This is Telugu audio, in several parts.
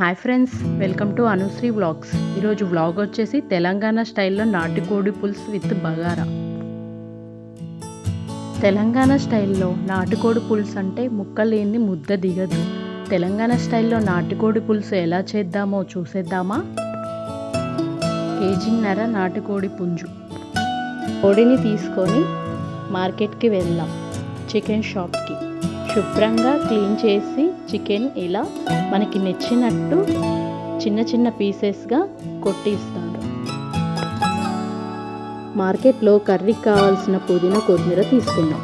Hi friends, welcome to Anusri vlogs. ఈరోజు వ్లాగ్ వచ్చేసి తెలంగాణ స్టైల్లో నాటుకోడి పులుసు విత్ బగారా. తెలంగాణ స్టైల్లో నాటుకోడి పులుసు అంటే ముక్కలేని ముద్ద దిగదు. తెలంగాణ స్టైల్లో నాటుకోడి పులుసు ఎలా చేద్దామో చూసేద్దామా? కేజీన్నర నాటుకోడి పుంజు. కోడిని తీసుకొని మార్కెట్కి వెళ్దాం. చికెన్ షాప్కి శుభ్రంగా క్లీన్ చేసి చికెన్ ఇలా మనకి నచ్చినట్టు చిన్న చిన్న పీసెస్గా కొట్టిస్తారు. మార్కెట్లో కర్రీకి కావాల్సిన పుదీనా కొత్తిమీర తీసుకుందాం.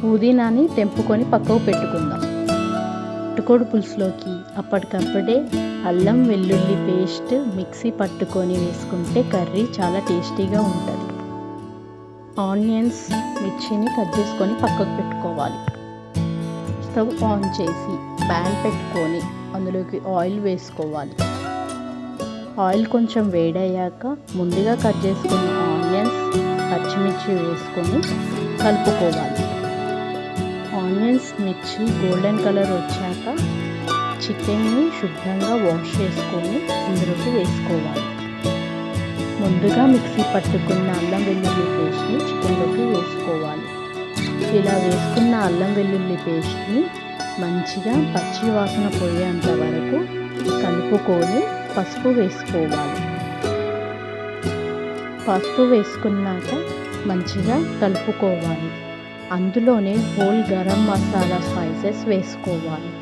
పుదీనాని తెంపుకొని పక్కకు పెట్టుకుందాం. నాటుకోడి పులుసులోకి అప్పటికప్పుడే అల్లం వెల్లుల్లి పేస్ట్ మిక్సీ పట్టుకొని వేసుకుంటే కర్రీ చాలా టేస్టీగా ఉంటుంది. ఆనియన్స్, మిర్చిని కట్ చేసుకొని పక్కకు పెట్టుకోవాలి. స్టవ్ ఆన్ చేసి ప్యాన్ పెట్టుకొని అందులోకి ఆయిల్ వేసుకోవాలి. ఆయిల్ కొంచెం వేడయ్యాక ముందుగా కట్ చేసుకున్న ఆనియన్స్, పచ్చిమిర్చి వేసుకొని కలుపుకోవాలి. ఆనియన్స్, మిర్చి గోల్డెన్ కలర్ వచ్చాక చికెన్ని శుభ్రంగా వాష్ చేసుకొని ఇందులోకి వేసుకోవాలి. ముందుగా మిక్సీ పట్టుకున్న అల్లం వెల్లుల్లి పేస్ట్ని చికెన్లోకి వేసుకోవాలి. ఇలా వేసుకున్న అల్లం వెల్లుల్లి పేస్ట్ని మంచిగా పచ్చి వాసన పోయేంత వరకు కలుపుకొని పసుపు వేసుకోవాలి. పసుపు వేసుకున్నాక మంచిగా కలుపుకోవాలి. అందులోనే హోల్ గరం మసాలా స్పైసెస్ వేసుకోవాలి.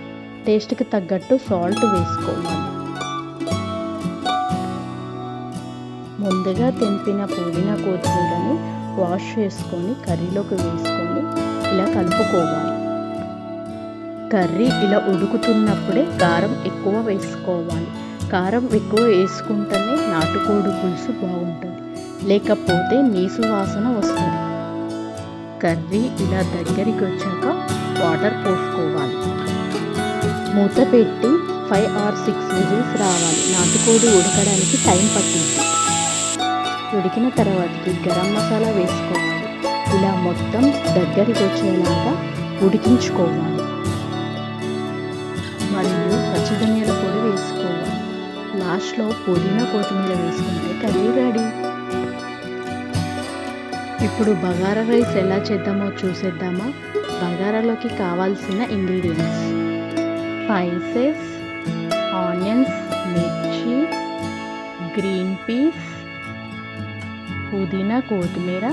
టేస్ట్కి తగ్గట్టు సాల్ట్ వేసుకోవాలి. ముందుగా తెంపిన పుదీనా కొత్తిమీరని వాష్ చేసుకొని కర్రీలోకి వేసుకొని ఇలా కలుపుకోవాలి. కర్రీ ఇలా ఉడుకుతున్నప్పుడే కారం ఎక్కువ వేసుకోవాలి. కారం ఎక్కువ వేసుకుంటేనే నాటుకోడి పులుసు బాగుంటుంది, లేకపోతే నీసు వాసన వస్తుంది. కర్రీ ఇలా దగ్గరికి వచ్చాక వాటర్ పోసుకోవాలి. మూత పెట్టి 5 or 6 విజిల్స్ రావాలి. నాటుకోడి ఉడకడానికి టైం పట్టింది. ఉడికిన తర్వాతకి గరం మసాలా వేసుకోవాలి. ఇలా మొత్తం దగ్గరికి వచ్చేలాగా ఉడికించుకోవాలి. మరియు పచ్చిధనియాల పొడి వేసుకోవాలి. లాస్ట్లో పుదీనా కొత్తిమీర వేసుకుంటే కర్రీ రెడీ. ఇప్పుడు బగారా రైస్ ఎలా చేద్దామో చూసేద్దామా? బగారాలోకి కావాల్సిన ఇంగ్రీడియంట్స్: స్పైసెస్, ఆనియన్స్, మిర్చి, గ్రీన్ పీస్, పుదీనా కొత్తిమీర.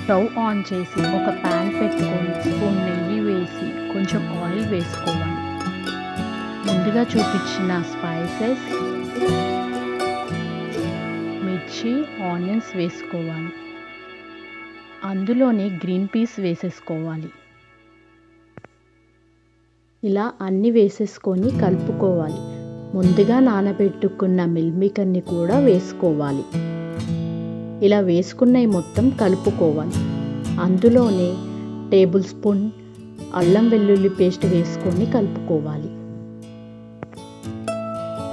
స్టవ్ ఆన్ చేసి ఒక ప్యాన్ పెట్టుకొని స్పూన్ నెయ్యి వేసి కొంచెం ఆయిల్ వేసుకోవాలి. ముందుగా చూపించిన స్పైసెస్, మిర్చి, ఆనియన్స్ వేసుకోవాలి. అందులోనే గ్రీన్ పీస్ వేసేసుకోవాలి. ఇలా అన్నీ వేసేసుకొని కలుపుకోవాలి. ముందుగా నానబెట్టుకున్న మిల్ మేకర్ని కూడా వేసుకోవాలి. ఇలా వేసుకున్నవి మొత్తం కలుపుకోవాలి. అందులోనే టేబుల్ స్పూన్ అల్లం వెల్లుల్లి పేస్ట్ వేసుకొని కలుపుకోవాలి.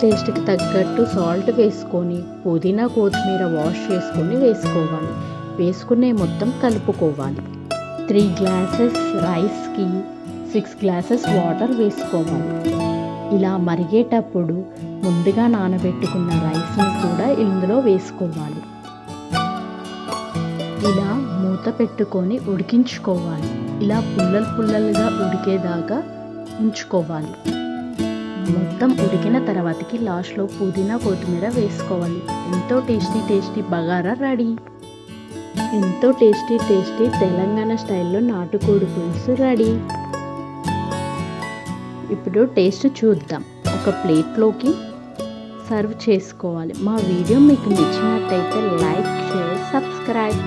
టేస్ట్కి తగ్గట్టు సాల్ట్ వేసుకొని పుదీనా కొత్తిమీర వాష్ చేసుకొని వేసుకోవాలి. వేసుకున్నవి మొత్తం కలుపుకోవాలి. 3 గ్లాసెస్ రైస్కి 6 గ్లాసెస్ వాటర్ వేసుకోవాలి. ఇలా మరిగేటప్పుడు ముందుగా నానబెట్టుకున్న రైస్ని కూడా ఇందులో వేసుకోవాలి. ఇలా మూత పెట్టుకొని ఉడికించుకోవాలి. ఇలా పుల్లలుగా ఉడికేదాకా ఉంచుకోవాలి. మొత్తం ఉడికిన తర్వాతకి లాస్ట్లో పుదీనా కొత్తిమీర వేసుకోవాలి. ఎంతో టేస్టీ బగారా రెడీ. ఎంతో టేస్టీ తెలంగాణ స్టైల్లో నాటుకోడి పులుసు రెడీ. ఇప్పుడు టేస్ట్ చూద్దాం. ఒక ప్లేట్లోకి సర్వ్ చేసుకోవాలి. మా వీడియో మీకు నచ్చినట్టయితే లైక్, షేర్, సబ్స్క్రైబ్.